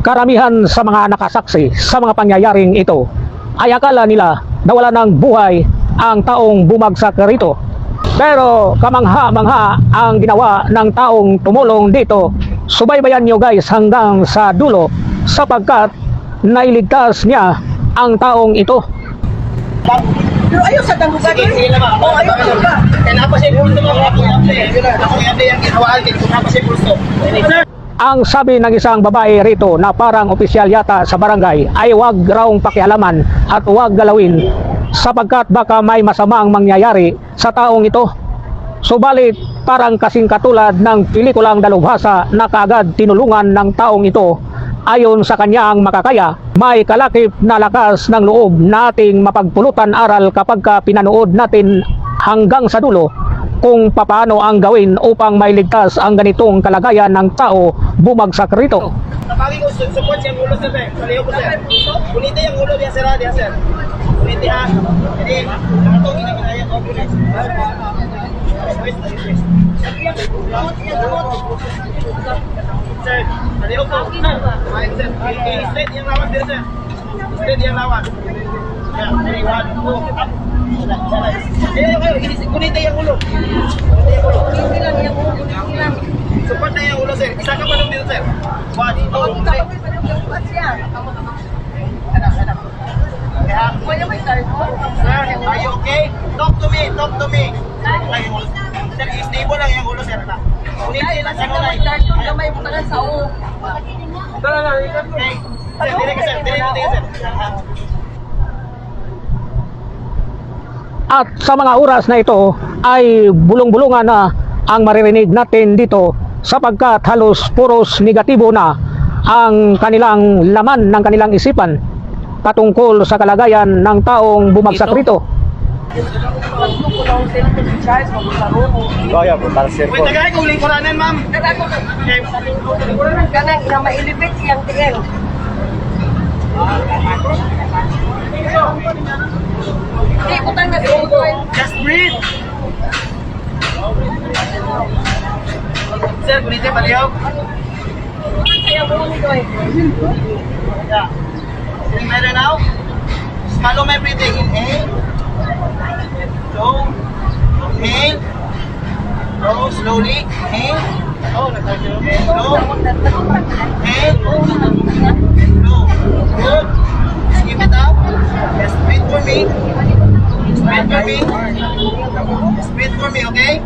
Karamihan sa mga nakasaksi sa mga pangyayaring ito ay akala nila nawala ng buhay ang taong bumagsak rito. Pero kamangha-mangha ang ginawa ng taong tumulong dito. Subaybayan nyo guys hanggang sa dulo sapagkat nailigtas niya ang taong ito. Pero ayaw sa tanong Sige, sige naman. Oh, ayaw ka ba? Kaya napasipulso mo ako. Ako yung yung ginawaan din. Kung napasipulso. Ang sabi ng isang babae rito na parang opisyal yata sa barangay ay wag raong pakialaman at wag galawin sapagkat baka may masamang mangyayari sa taong ito. Subalit parang kasing katulad ng pelikulang dalubhasa na kaagad tinulungan ng taong ito. Ayon sa kanyang makakaya, may kalakip na lakas ng loob nating mapagpulutan aral kapag pinanood natin hanggang sa dulo kung papaano ang gawin upang mailigtas ang ganitong kalagayan ng tao bumagsak rito. Napagin ko, support siya yung ulo sir. Paliho ko sir. Kunita yung ulo diya sir. Diya sir. Kunita ha. Jadi, ito ginaginayan ko. Sir, paliho ko. Baik sir. Straight yung lawan din sir. Straight yung lawan. Jadi, 1, 2, up. Kunita yung ulo. Kunita yung ulo. Support na yung ulo sir. Isa ka pa lang dito sir. 1, 2, 3. Sir, are you okay? Talk to me, talk to me. Sir, stable lang yung ulo sir. Kunita lang siya kulay. Okay. Sir, dili ka sir. Dili ka sir. At sa mga oras na ito ay bulong-bulungan na ang maririnig natin dito sapagkat halos puros negatibo na ang kanilang laman ng kanilang isipan patungkol sa kalagayan ng taong bumagsak rito. Kaya po, para sir Wait, po. tagay ko uling kuranan ma'am. Okay. Just breathe. Sir, kunita palihaw. Yeah. Feeling better now? Swallow my breathing. Inhale. Slow. Inhale. Slow, slowly. Inhale. Inhale. Slow. Inhale. Slow. Good. Just give it up. Just breathe for me. Just breathe for me. Just breathe for me, okay?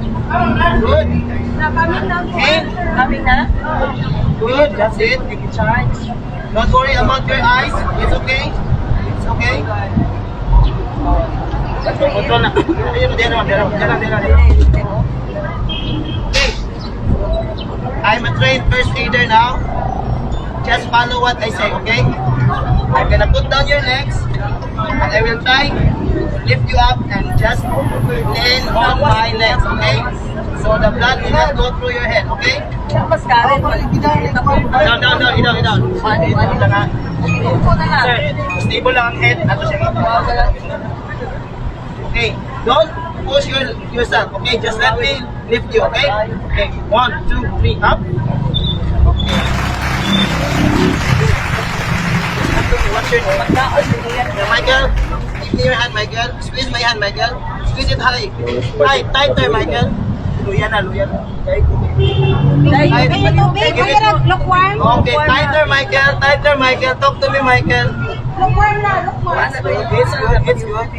Good. Inhale. Good. That's it. Take a charge. Don't worry about your eyes. It's okay. It's okay. Control na. Ayun, Okay. I'm a trained first aider now. Just follow what I say, okay? I'm gonna put down your legs and I will try to lift you up and just lean on my legs, okay? So the blood will not go through your head, okay? No, you don't. Sir, stable lang ang head. Ato siya. Okay, don't push yourself, okay? Just let me lift you, okay? Okay, 1, 2, 3, up. What's your name? Michael, give me your hand, Michael. Squeeze my hand, Michael. Squeeze it high. Tighter, Michael. Luya na. Okay. Okay, tighter, Michael. Talk to me, Michael. It's good.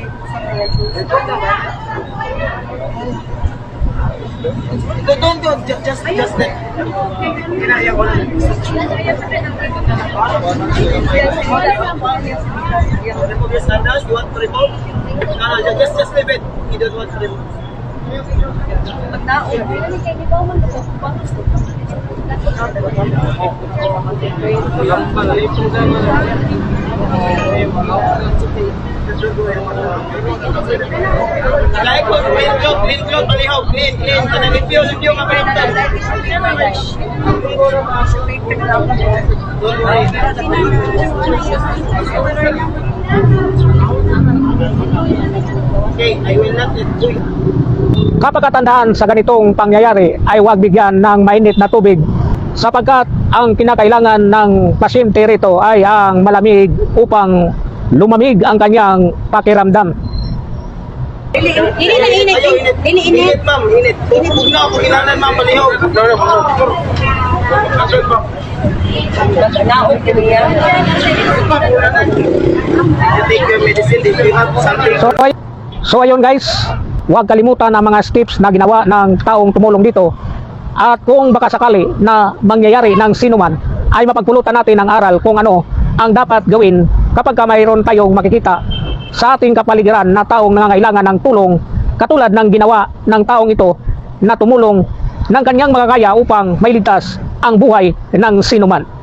Don't, just let. Kinaya ko lang. Remove your sandals. You want to remove? No, just leave it. You don't want to remove. Like ko, clean cloth, palihaw, clean, kada review nga printan. Don't worry. Okay, I will not let go. Kapag katandaan sa ganitong pangyayari ay huwag bigyan ng mainit na tubig sapagkat ang kinakailangan ng pasyente rito ay ang malamig upang lumamig ang kanyang pakiramdam. Init. Init, ma'am. Init. Huwag na ako kailangan, ma'am. Palihog. Naon ka niya. You take your medicine if you have something. So ayun guys, huwag kalimutan ang mga steps na ginawa ng taong tumulong dito. At kung baka sakali na mangyayari ng sinuman, ay mapagpulutan natin ang aral kung ano ang dapat gawin kapag mayroon tayong makikita sa ating kapaligiran na taong nangangailangan ng tulong, katulad ng ginawa ng taong ito na tumulong ng kanyang makakaya upang mailigtas ang buhay ng sinuman.